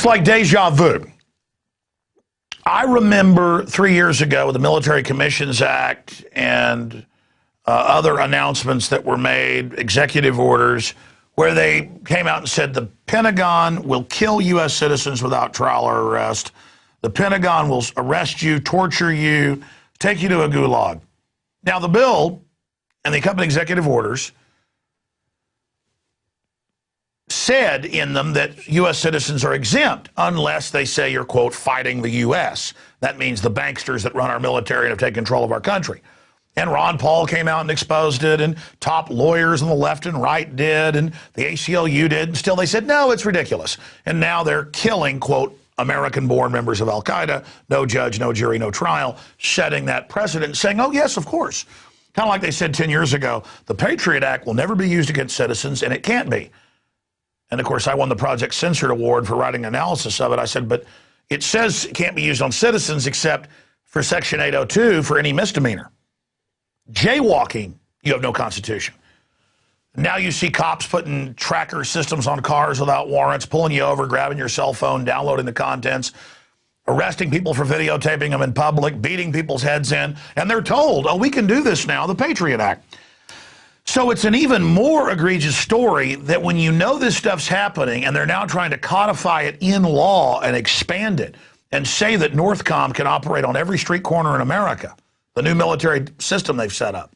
It's like deja vu. I remember 3 years ago with the Military Commissions Act and other announcements that were made, executive orders, where they came out and said the Pentagon will kill U.S. citizens without trial or arrest. The Pentagon will arrest you, torture you, take you to a gulag. Now, the bill and the accompanying executive orders said in them that U.S. citizens are exempt unless they say you're, quote, fighting the U.S. That means the banksters that run our military and have taken control of our country. And Ron Paul came out and exposed it, and top lawyers on the left and right did, and the ACLU did, and still they said, no, it's ridiculous. And now they're killing, quote, American-born members of al-Qaeda, no judge, no jury, no trial, setting that precedent, saying, oh, yes, of course. Kind of like they said 10 years ago, the Patriot Act will never be used against citizens, and it can't be. And, of course, I won the Project Censored Award for writing analysis of it. I said, but it says it can't be used on citizens except for Section 802 for any misdemeanor. Jaywalking, you have no constitution. Now you see cops putting tracker systems on cars without warrants, pulling you over, grabbing your cell phone, downloading the contents, arresting people for videotaping them in public, beating people's heads in, and they're told, oh, we can do this now, the Patriot Act. So it's an even more egregious story that when you know this stuff's happening and they're now trying to codify it in law and expand it and say that Northcom can operate on every street corner in America, the new military system they've set up,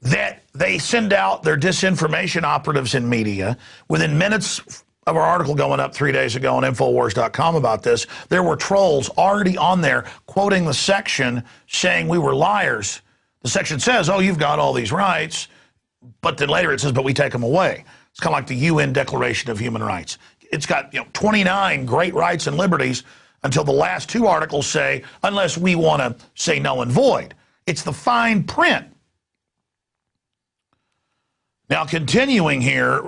that they send out their disinformation operatives in media. Within minutes of our article going up 3 days ago on Infowars.com about this, there were trolls already on there quoting the section saying we were liars. The section says, oh, you've got all these rights, but then later it says, but we take them away. It's kind of like the UN Declaration of Human Rights. It's got 29 great rights and liberties until the last two articles say, unless we want to say null and void. It's the fine print. Now, continuing here,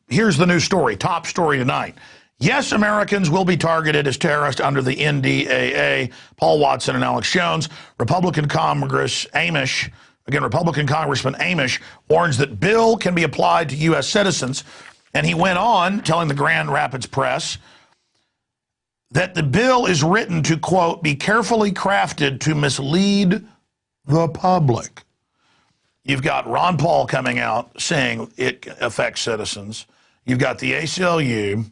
here's the new story, top story tonight. Yes, Americans will be targeted as terrorists under the NDAA. Paul Watson and Alex Jones. Republican Congress Amish, again, Republican Congressman Amish warns that bill can be applied to U.S. citizens. And he went on telling the Grand Rapids Press that the bill is written to, quote, be carefully crafted to mislead the public. You've got Ron Paul coming out saying it affects citizens. You've got the ACLU.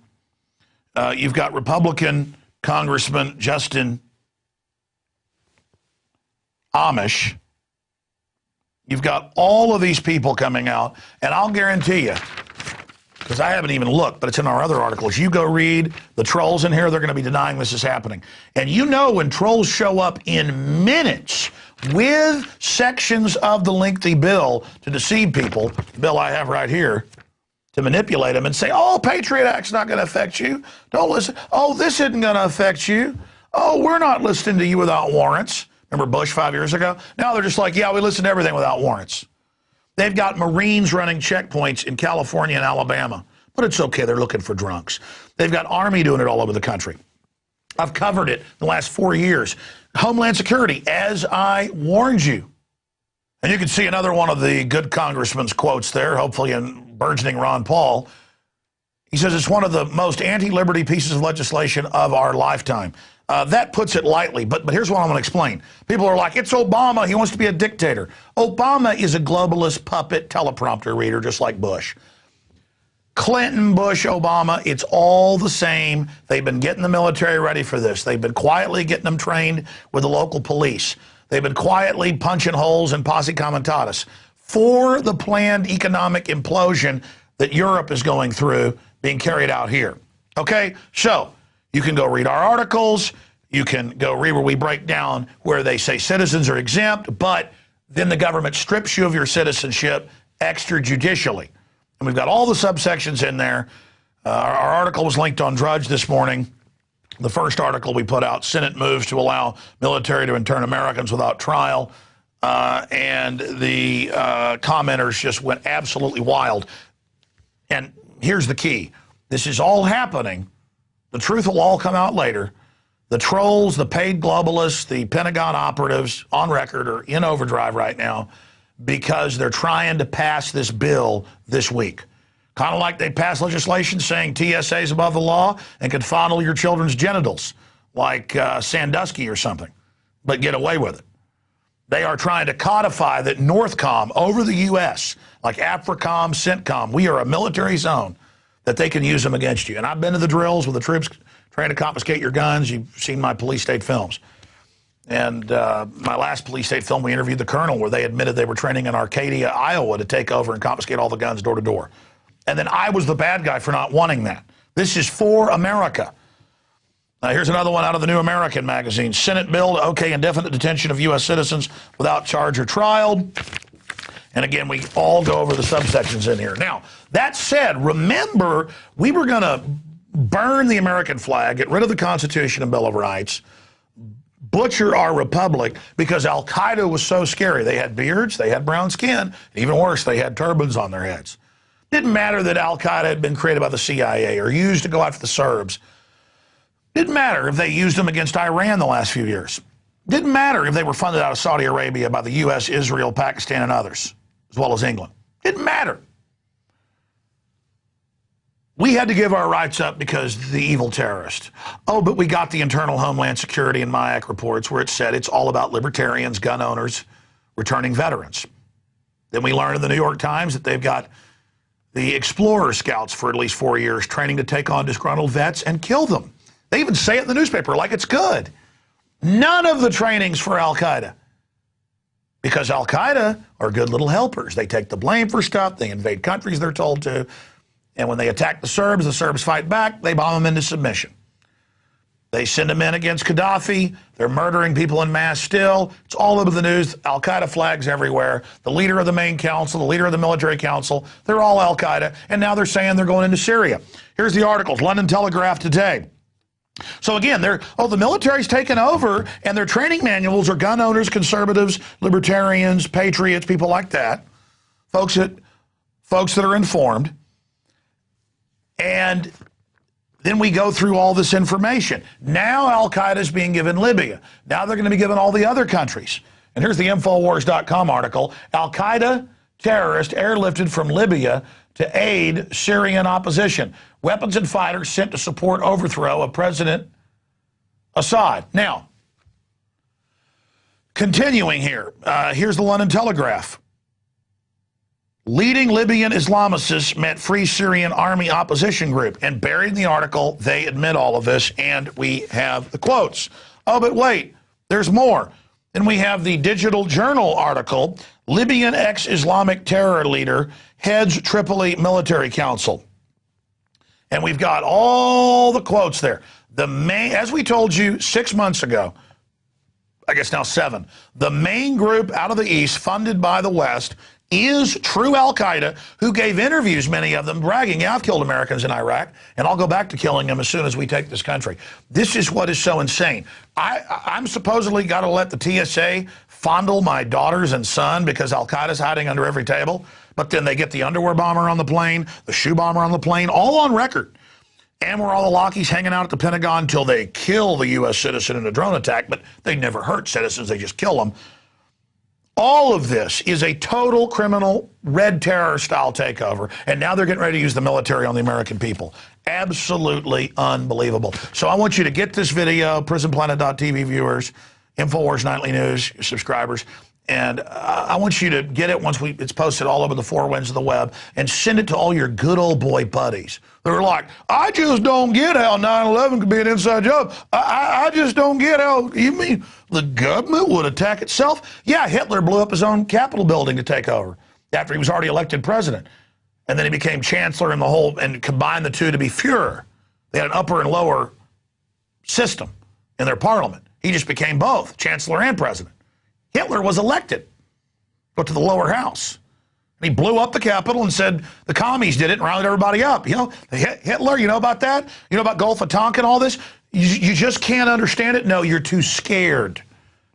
You've got Republican Congressman Justin Amish. You've got all of these people coming out, and I'll guarantee you, because I haven't even looked, but it's in our other articles. You go read the trolls in here, they're going to be denying this is happening. And you know when trolls show up in minutes with sections of the lengthy bill to deceive people, the bill I have right here, to manipulate them and say, oh, Patriot Act's not going to affect you. Don't listen. Oh, this isn't going to affect you. Oh, we're not listening to you without warrants. Remember Bush 5 years ago? Now they're just like, yeah, we listen to everything without warrants. They've got Marines running checkpoints in California and Alabama, but it's okay. They're looking for drunks. They've got Army doing it all over the country. I've covered it the last 4 years. Homeland Security, as I warned you. And you can see another one of the good congressman's quotes there, hopefully in burgeoning Ron Paul. He says it's one of the most anti-liberty pieces of legislation of our lifetime. That puts it lightly, but here's what I'm going to explain. People are like, it's Obama. He wants to be a dictator. Obama is a globalist puppet teleprompter reader, just like Bush. Clinton, Bush, Obama, it's all the same. They've been getting the military ready for this. They've been quietly getting them trained with the local police. They've been quietly punching holes in posse comitatus for the planned economic implosion that Europe is going through being carried out here. Okay, so you can go read our articles. You can go read where we break down where they say citizens are exempt, but then the government strips you of your citizenship extrajudicially. And we've got all the subsections in there. Our article was linked on Drudge this morning. The first article we put out, Senate moves to allow military to intern Americans without trial. And the commenters just went absolutely wild. And here's the key. This is all happening. The truth will all come out later. The trolls, the paid globalists, the Pentagon operatives on record are in overdrive right now because they're trying to pass this bill this week. Kind of like they passed legislation saying TSA is above the law and could fondle your children's genitals, like Sandusky or something, but get away with it. They are trying to codify that Northcom over the U.S., like AFRICOM, CENTCOM, we are a military zone, that they can use them against you. And I've been to the drills with the troops trying to confiscate your guns. You've seen my police state films. And my last police state film, we interviewed the colonel where they admitted they were training in Arcadia, Iowa to take over and confiscate all the guns door to door. And then I was the bad guy for not wanting that. This is for America. Now, here's another one out of the New American magazine. Senate bill to okay indefinite detention of U.S. citizens without charge or trial. And again, we all go over the subsections in here. Now, that said, remember, we were going to burn the American flag, get rid of the Constitution and Bill of Rights, butcher our republic because Al-Qaeda was so scary. They had beards, they had brown skin, even worse, they had turbans on their heads. Didn't matter that Al-Qaeda had been created by the CIA or used to go after the Serbs. Didn't matter if they used them against Iran the last few years. Didn't matter if they were funded out of Saudi Arabia by the U.S., Israel, Pakistan, and others, as well as England. Didn't matter. We had to give our rights up because the evil terrorist. Oh, but we got the Internal Homeland Security and MIAC reports where it said it's all about libertarians, gun owners, returning veterans. Then we learned in the New York Times that they've got the Explorer Scouts for at least 4 years training to take on disgruntled vets and kill them. They even say it in the newspaper like it's good. None of the training's for Al-Qaeda. Because Al-Qaeda are good little helpers. They take the blame for stuff. They invade countries they're told to. And when they attack the Serbs fight back. They bomb them into submission. They send them in against Gaddafi. They're murdering people en masse still. It's all over the news. Al-Qaeda flags everywhere. The leader of the main council, the leader of the military council, they're all Al-Qaeda. And now they're saying they're going into Syria. Here's the articles. London Telegraph today. So again, the military's taken over, and their training manuals are gun owners, conservatives, libertarians, patriots, people like that, folks that are informed. And then we go through all this information. Now Al-Qaeda is being given Libya. Now they're going to be given all the other countries. And here's the Infowars.com article. Al-Qaeda terrorist airlifted from Libya to aid Syrian opposition. Weapons and fighters sent to support overthrow of President Assad. Now, continuing here, here's the London Telegraph. Leading Libyan Islamicists met Free Syrian Army opposition group. And buried in the article, they admit all of this, and we have the quotes. Oh, but wait, there's more. Then we have the Digital Journal article, Libyan ex-Islamic terror leader heads Tripoli Military Council. And we've got all the quotes there. As we told you 6 months ago, I guess now 7, the main group out of the East funded by the West is true Al-Qaeda, who gave interviews, many of them, bragging, yeah, I've killed Americans in Iraq, and I'll go back to killing them as soon as we take this country. This is what is so insane. I'm supposedly got to let the TSA fondle my daughters and son because Al-Qaeda's hiding under every table, but then they get the underwear bomber on the plane, the shoe bomber on the plane, all on record. And we're all the Lockies hanging out at the Pentagon until they kill the U.S. citizen in a drone attack, but they never hurt citizens, they just kill them. All of this is a total criminal red terror style takeover, and now they're getting ready to use the military on the American people. Absolutely unbelievable. So I want you to get this video, PrisonPlanet.tv viewers, Infowars Nightly News subscribers, and I want you to get it once it's posted all over the four winds of the web, and send it to all your good old boy buddies. They're like, I just don't get how 9/11 could be an inside job. I just don't get how, you mean the government would attack itself? Yeah, Hitler blew up his own Capitol building to take over after he was already elected president. And then he became chancellor and combined the two to be Fuhrer. They had an upper and lower system in their parliament. He just became both, chancellor and president. Hitler was elected, go to the lower house. And he blew up the Capitol and said the commies did it and rounded everybody up. You know, Hitler, you know about that? You know about Gulf of Tonkin, all this? You just can't understand it? No, you're too scared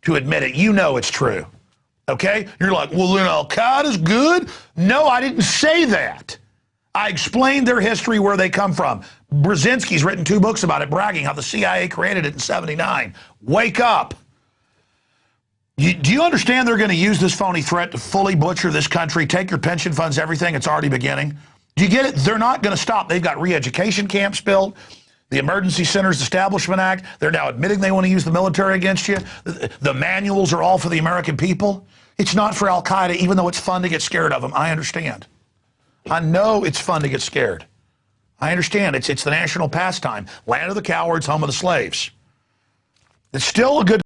to admit it. You know it's true, okay? You're like, well, then Al-Qaeda's good? No, I didn't say that. I explained their history, where they come from. Brzezinski's written 2 books about it, bragging how the CIA created it in '79. Wake up. Do you understand they're going to use this phony threat to fully butcher this country, take your pension funds, everything? It's already beginning. Do you get it? They're not going to stop. They've got re-education camps built. The Emergency Centers Establishment Act, they're now admitting they want to use the military against you. The manuals are all for the American people. It's not for Al-Qaeda, even though it's fun to get scared of them. I understand. I know it's fun to get scared. I understand. It's the national pastime. Land of the cowards, home of the slaves. It's still a good